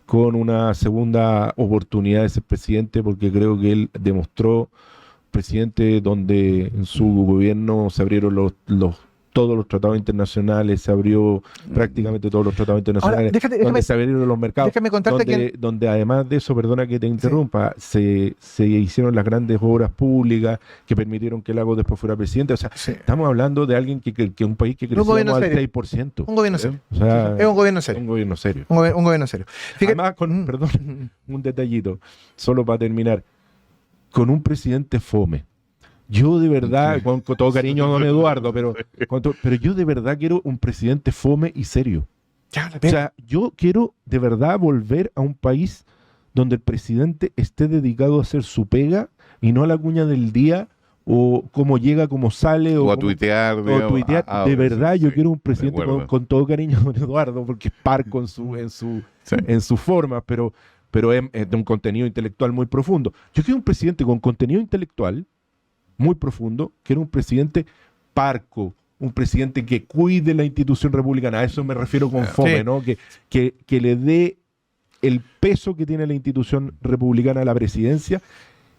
con una segunda oportunidad de ser presidente, porque creo que él demostró presidente donde en su gobierno se abrieron todos los tratados internacionales, se abrió prácticamente todos los tratados internacionales, Ahora, donde se abrieron los mercados, déjame contarte donde además de eso, perdona que te interrumpa, se hicieron las grandes obras públicas que permitieron que Lagos después fuera presidente. O sea, estamos hablando de alguien que un país que creció al 6%. Un gobierno serio. O sea, es un gobierno serio. Un gobierno serio. Un gobierno serio. Fíjate, además, perdón, un detallito, solo para terminar, con un presidente fome. Yo de verdad, con todo cariño a don Eduardo, pero yo de verdad quiero un presidente fome y serio. O sea, yo quiero de verdad volver a un país donde el presidente esté dedicado a hacer su pega y no a la cuña del día o cómo llega, cómo sale. O a tuitear. De verdad, yo quiero un presidente con todo cariño a don Eduardo, porque es parco en su forma, pero es de un contenido intelectual muy profundo. Yo quiero un presidente con contenido intelectual muy profundo, quiero un presidente parco, un presidente que cuide la institución republicana. A eso me refiero con fome, ¿no? Que le dé el peso que tiene la institución republicana a la presidencia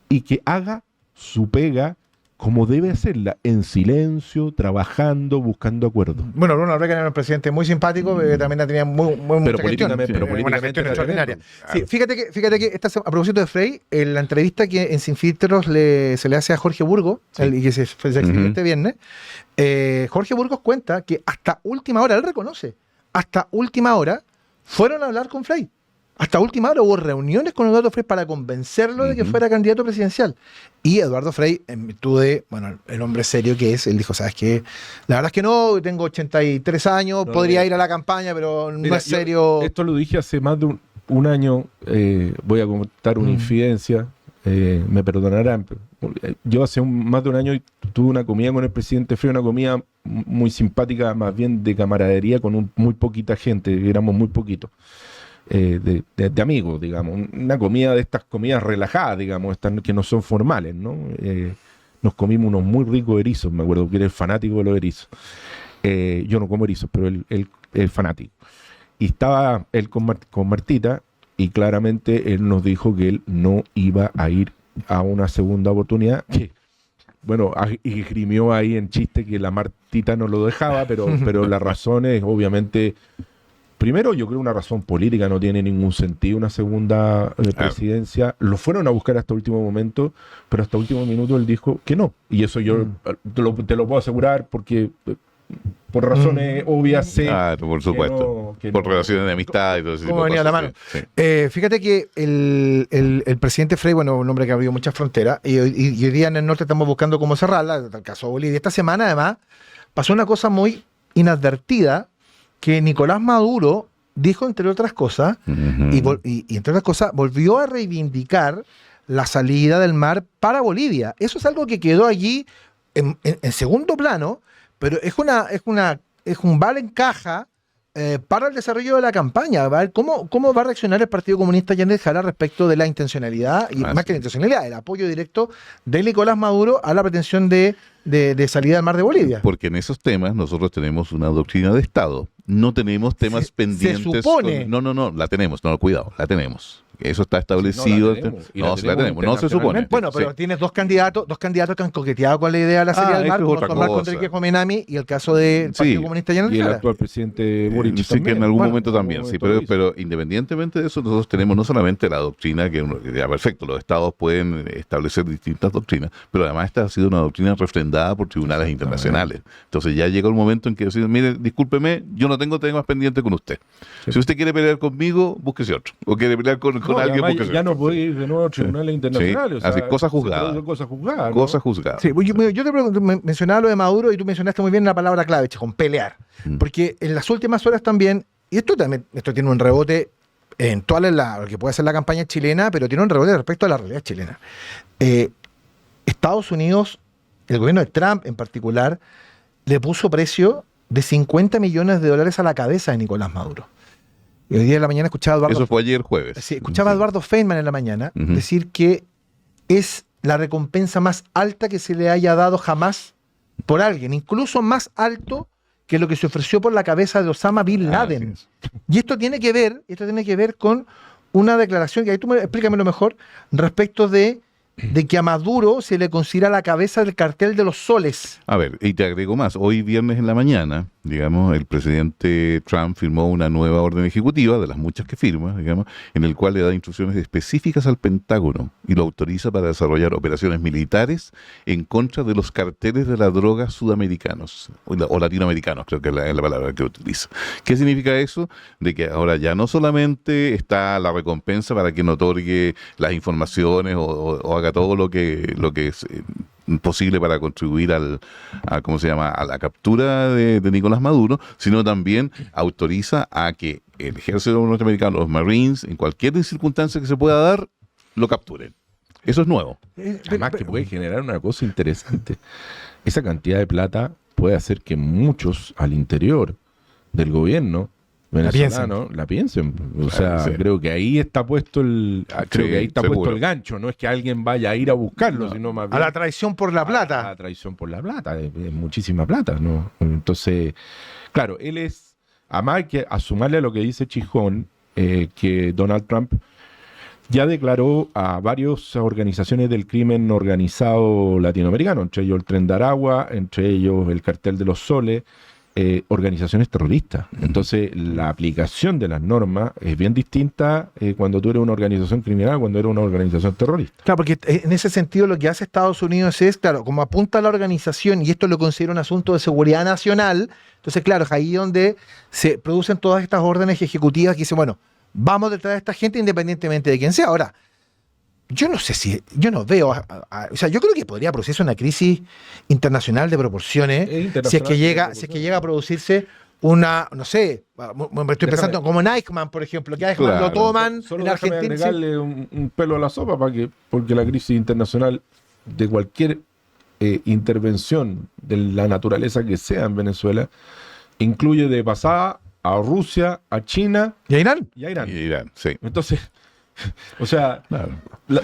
y que haga su pega como debe hacerla, en silencio, trabajando, buscando acuerdos. Bueno, Ronald Reagan era un presidente muy simpático, también tenía muy pero políticamente extraordinaria. Sí, fíjate que a propósito de Frey, en la entrevista que en Sin Filtros se le hace a Jorge Burgos, y que se exhibió este viernes, Jorge Burgos cuenta que hasta última hora, él reconoce, hasta última hora fueron a hablar con Frey. Hasta última hora hubo reuniones con Eduardo Frei para convencerlo de que fuera candidato presidencial. Y Eduardo Frei, en virtud de, el hombre serio que es, él dijo, ¿sabes qué? La verdad es que no, tengo 83 años, podría ir a la campaña, pero no es serio. Esto lo dije hace más de un año, voy a contar una infidencia, me perdonarán. Yo hace más de un año tuve una comida con el presidente Frei, una comida muy simpática, más bien de camaradería, con muy poquita gente, éramos muy poquitos. De amigos, digamos, una comida de estas comidas relajadas, digamos, estas que no son formales, ¿no? Nos comimos unos muy ricos erizos, me acuerdo que era el fanático de los erizos. Yo no como erizos, pero el fanático. Y estaba él con Martita, y claramente él nos dijo que él no iba a ir a una segunda oportunidad, que bueno, y grimió ahí en chiste que la Martita no lo dejaba, pero la razón es obviamente... Primero, yo creo una razón política, no tiene ningún sentido una segunda presidencia. Lo fueron a buscar hasta último momento, pero hasta último minuto él dijo que no. Y eso yo te lo puedo asegurar porque por razones obvias sé. Claro, por supuesto. Por relaciones de amistad y todo eso. Como venía a la mano. Sí. Fíjate que el presidente Frei, un hombre que abrió muchas fronteras, y hoy día en el norte estamos buscando cómo cerrarla, en el caso de Bolivia. Esta semana, además, pasó una cosa muy inadvertida, que Nicolás Maduro dijo, entre otras cosas, y entre otras cosas, volvió a reivindicar la salida del mar para Bolivia. Eso es algo que quedó allí en segundo plano, pero es un vale en caja para el desarrollo de la campaña. A ver cómo va a reaccionar el Partido Comunista Yanet Jara respecto de la intencionalidad, y más que la intencionalidad, el apoyo directo de Nicolás Maduro a la pretensión de salida del mar de Bolivia. Porque en esos temas nosotros tenemos una doctrina de Estado. No tenemos temas pendientes. Se supone. No, la tenemos. No, cuidado, la tenemos. Eso está establecido. No, la tenemos. No se supone. Bueno, pero tienes dos candidatos que han coqueteado con la idea de la salida del mar, como son Marco Enrique Jomenami y el caso del Partido Comunista Yanet Jara. Y el actual presidente Boric sí, también. Que en algún momento también, sí. Pero independientemente de eso, nosotros tenemos no solamente la doctrina, que ya perfecto, los estados pueden establecer distintas doctrinas, pero además esta ha sido una doctrina refrendada por tribunales internacionales. Entonces ya llegó el momento en que decimos, mire, discúlpeme, yo no tengo temas pendientes con usted. Sí. Si usted quiere pelear conmigo, búsquese otro. O quiere pelear con alguien, búsquese otro. Ya no puede ir de nuevo a tribunales internacionales. O sea, así, cosas juzgadas. Cosas juzgadas. Sí, yo te pregunto, mencionaba lo de Maduro y tú mencionaste muy bien la palabra clave, con pelear. Porque en las últimas horas también, y esto tiene un rebote en toda lo que puede ser la campaña chilena, pero tiene un rebote respecto a la realidad chilena. Estados Unidos, el gobierno de Trump en particular, le puso precio de $50 millones a la cabeza de Nicolás Maduro. Y hoy día en la mañana escuchaba a Eduardo... Eso fue ayer jueves. Sí, escuchaba a Eduardo Feynman en la mañana decir que es la recompensa más alta que se le haya dado jamás por alguien, incluso más alto que lo que se ofreció por la cabeza de Osama Bin Laden. Y esto tiene que ver con una declaración, que ahí tú explícamelo mejor, respecto de de que a Maduro se le considera la cabeza del cartel de los soles. A ver, y te agrego más. Hoy viernes en la mañana, digamos, el presidente Trump firmó una nueva orden ejecutiva, de las muchas que firma, digamos, en el cual le da instrucciones específicas al Pentágono y lo autoriza para desarrollar operaciones militares en contra de los carteles de la droga sudamericanos, o latinoamericanos, creo que es la palabra que utiliza. ¿Qué significa eso? De que ahora ya no solamente está la recompensa para quien otorgue las informaciones o haga todo lo que es posible para contribuir ¿cómo se llama?, a la captura de Nicolás Maduro, sino también autoriza a que el ejército norteamericano, los Marines, en cualquier circunstancia que se pueda dar, lo capturen. Eso es nuevo. Además que puede generar una cosa interesante. Esa cantidad de plata puede hacer que muchos al interior del gobierno venezolano la piensen. O sea, sí. Creo que ahí está puesto el gancho. No es que alguien vaya a ir a buscarlo, sino más bien a la traición por la plata. A la traición por la plata. Es muchísima plata, ¿no? Entonces, claro, él es, además hay que sumarle a lo que dice Chijón, que Donald Trump ya declaró a varias organizaciones del crimen organizado latinoamericano, entre ellos el Tren de Aragua, entre ellos el Cartel de los Soles, organizaciones terroristas. Entonces, la aplicación de las normas es bien distinta cuando tú eres una organización criminal, cuando eres una organización terrorista. Claro, porque en ese sentido lo que hace Estados Unidos es, claro, como apunta a la organización, y esto lo considera un asunto de seguridad nacional, entonces, claro, es ahí donde se producen todas estas órdenes ejecutivas que dicen, bueno, vamos detrás de esta gente independientemente de quién sea. Ahora, yo no sé si, yo no veo, o sea, yo creo que podría producirse una crisis internacional de proporciones si es que llega a producirse una, no sé, estoy pensando como en Eichmann, por ejemplo, que a Eichmann lo toman solo en Argentina. Agregarle un pelo a la sopa porque la crisis internacional de cualquier intervención de la naturaleza que sea en Venezuela incluye de pasada a Rusia, a China y a Irán. Y a Irán, sí. Entonces, o sea, claro,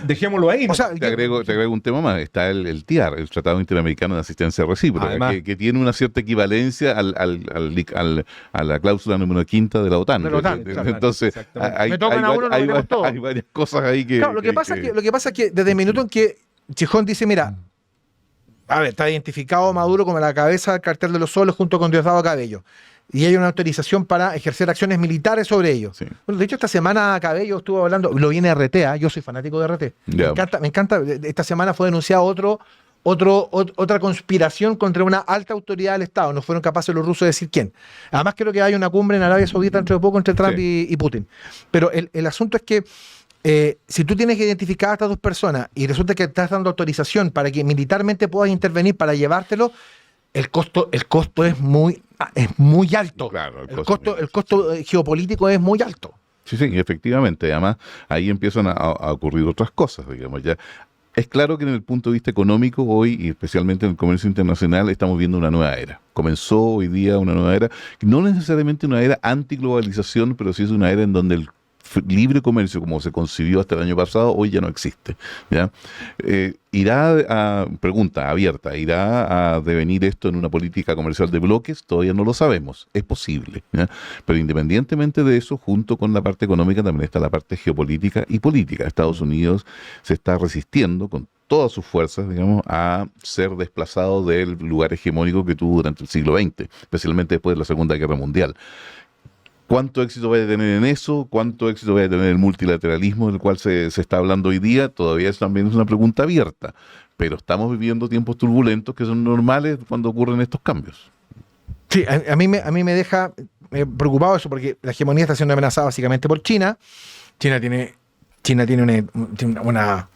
dejémoslo ahí. O sea, te agrego un tema más. Está el TIAR, el Tratado Interamericano de Asistencia Recíproca, que tiene una cierta equivalencia a la cláusula número 5 de la OTAN. Entonces, hay varias cosas ahí que... Claro, lo que pasa es que desde el minuto en que Chijón dice, mira, a ver, está identificado Maduro como la cabeza del cartel de los soles junto con Diosdado Cabello, y hay una autorización para ejercer acciones militares sobre ellos. Sí. Bueno, de hecho, esta semana Cabello estuvo hablando, lo viene RT, yo soy fanático de RT. Yeah. Me encanta. Esta semana fue denunciado otra conspiración contra una alta autoridad del Estado. No fueron capaces los rusos de decir quién. Además, creo que hay una cumbre en Arabia Saudita entre poco entre Trump y Putin. Pero el asunto es que si tú tienes que identificar a estas dos personas y resulta que estás dando autorización para que militarmente puedas intervenir para llevártelo, el costo es muy alto. Claro, el costo geopolítico es muy alto. Sí, efectivamente. Además, ahí empiezan a ocurrir otras cosas, digamos. Ya es claro que en el punto de vista económico hoy, y especialmente en el comercio internacional, estamos viendo una nueva era. Comenzó hoy día una nueva era, no necesariamente una era antiglobalización, pero sí es una era en donde el libre comercio, como se concibió hasta el año pasado, hoy ya no existe, ¿ya? Pregunta abierta, ¿irá a devenir esto en una política comercial de bloques? Todavía no lo sabemos, es posible, ¿ya? Pero independientemente de eso, junto con la parte económica también está la parte geopolítica y política. Estados Unidos se está resistiendo con todas sus fuerzas, digamos, a ser desplazado del lugar hegemónico que tuvo durante el siglo XX, especialmente después de la Segunda Guerra Mundial. ¿Cuánto éxito va a tener en eso? ¿Cuánto éxito va a tener el multilateralismo del cual se está hablando hoy día? Todavía también es una pregunta abierta, pero estamos viviendo tiempos turbulentos que son normales cuando ocurren estos cambios. Sí, a mí me deja preocupado eso, porque la hegemonía está siendo amenazada básicamente por China. China tiene una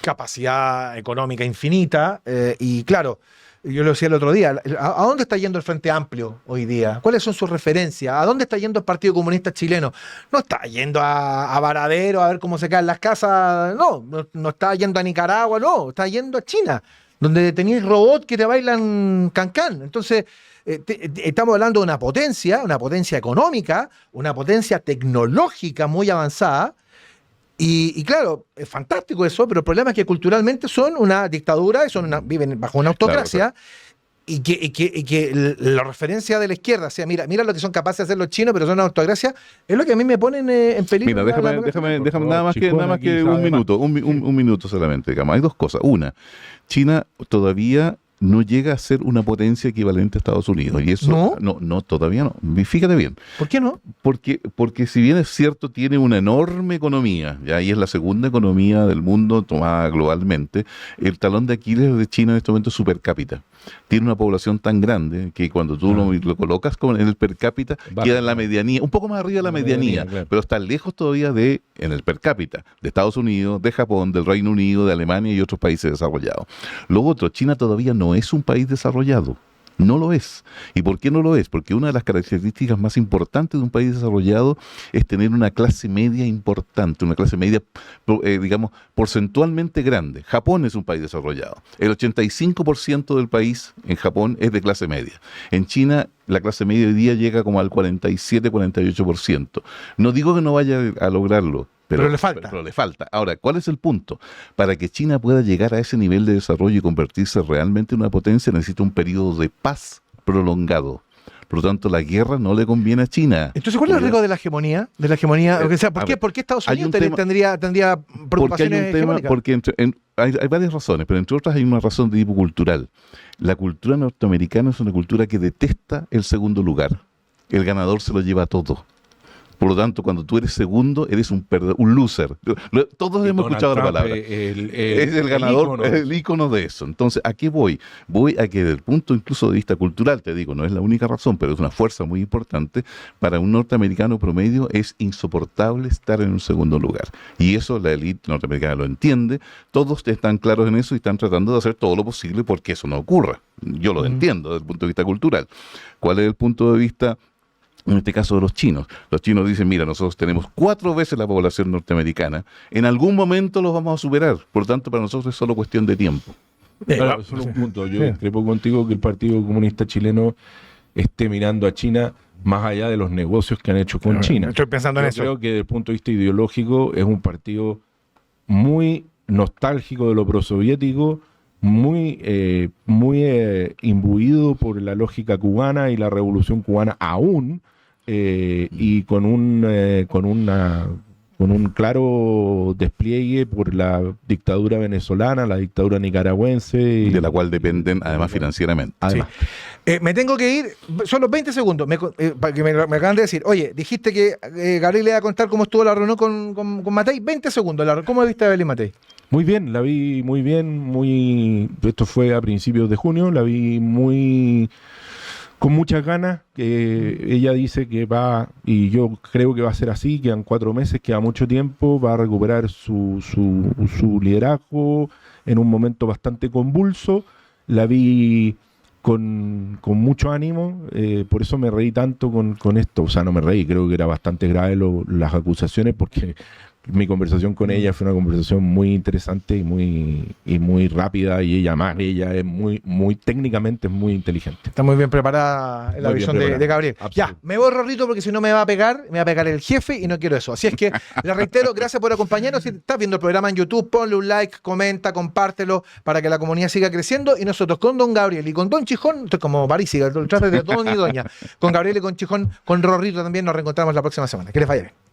capacidad económica infinita y claro, yo lo decía el otro día, ¿a dónde está yendo el Frente Amplio hoy día? ¿Cuáles son sus referencias? ¿A dónde está yendo el Partido Comunista Chileno? No está yendo a Varadero a ver cómo se caen las casas, no está yendo a Nicaragua, no, está yendo a China, donde tenéis robots que te bailan cancán. Entonces, estamos hablando de una potencia económica, una potencia tecnológica muy avanzada. Y claro, es fantástico eso, pero el problema es que culturalmente son una dictadura, viven bajo una autocracia, claro. que la referencia de la izquierda, o sea, mira lo que son capaces de hacer los chinos, pero son una autocracia, es lo que a mí me ponen en peligro. Mira, déjame nada más que un minuto solamente, digamos. Hay dos cosas. Una, China todavía no llega a ser una potencia equivalente a Estados Unidos. Y eso no, todavía no. Fíjate bien. ¿Por qué no? Porque si bien es cierto, tiene una enorme economía, ya, y es la segunda economía del mundo tomada globalmente, el talón de Aquiles de China en este momento es su per cápita. Tiene una población tan grande que cuando tú lo colocas en el per cápita, queda en la medianía, un poco más arriba de la medianía, claro, pero está lejos todavía en el per cápita, de Estados Unidos, de Japón, del Reino Unido, de Alemania y otros países desarrollados. Lo otro, China todavía no es un país desarrollado. No lo es. ¿Y por qué no lo es? Porque una de las características más importantes de un país desarrollado es tener una clase media importante, una clase media, digamos, porcentualmente grande. Japón es un país desarrollado. El 85% del país en Japón es de clase media. En China, la clase media hoy día llega como al 47-48%. No digo que no vaya a lograrlo, pero le falta. Pero le falta. Ahora, ¿cuál es el punto? Para que China pueda llegar a ese nivel de desarrollo y convertirse realmente en una potencia, necesita un periodo de paz prolongado. Por lo tanto, la guerra no le conviene a China. Entonces, ¿cuál es el riesgo de la hegemonía? ¿Por qué Estados Unidos tendría preocupaciones hegemónicas? Porque hay varias razones, pero entre otras hay una razón de tipo cultural. La cultura norteamericana es una cultura que detesta el segundo lugar. El ganador se lo lleva todo. Por lo tanto, cuando tú eres segundo, eres un loser. Todos hemos escuchado la palabra. Es el ganador, el ícono de eso. Entonces, ¿a qué voy? Voy a que desde el punto incluso de vista cultural, te digo, no es la única razón, pero es una fuerza muy importante. Para un norteamericano promedio es insoportable estar en un segundo lugar. Y eso la élite norteamericana lo entiende. Todos están claros en eso y están tratando de hacer todo lo posible porque eso no ocurra. Yo lo entiendo desde el punto de vista cultural. ¿Cuál es el punto de vista? En este caso de los chinos. Los chinos dicen, mira, nosotros tenemos 4 veces la población norteamericana, en algún momento los vamos a superar, por lo tanto para nosotros es solo cuestión de tiempo. Ahora, solo un punto, yo discrepo contigo que el Partido Comunista Chileno esté mirando a China más allá de los negocios que han hecho con China. Estoy pensando en eso. Creo que desde el punto de vista ideológico es un partido muy nostálgico de lo prosoviético, muy imbuido por la lógica cubana y la revolución cubana aún, y con un claro despliegue por la dictadura venezolana, la dictadura nicaragüense. De la cual dependen además financieramente. Además. Sí. Me tengo que ir, solo 20 segundos, para que me acaban de decir, oye, dijiste que Gabriel le iba a contar cómo estuvo la reunión con Matei, 20 segundos, ¿cómo viste a Evelyn Matei? Muy bien, la vi muy bien, esto fue a principios de junio, la vi con muchas ganas, que ella dice que va, y yo creo que va a ser así, quedan 4 meses, queda mucho tiempo, va a recuperar su liderazgo en un momento bastante convulso. La vi con mucho ánimo, por eso me reí tanto con esto, o sea, no me reí, creo que era bastante grave las acusaciones, porque mi conversación con ella fue una conversación muy interesante y muy rápida, y ella es muy técnicamente es muy inteligente. Está muy bien preparada la visión de Gabriel. Ya, me voy, Rorrito, porque si no me va a pegar el jefe y no quiero eso. Así es que le reitero, gracias por acompañarnos. Si estás viendo el programa en YouTube, ponle un like, comenta, compártelo para que la comunidad siga creciendo, y nosotros con don Gabriel y con don Chijón, esto es como París, trate de don y doña, con Gabriel y con Chijón, con Rorrito también nos reencontramos la próxima semana. Que les vaya bien.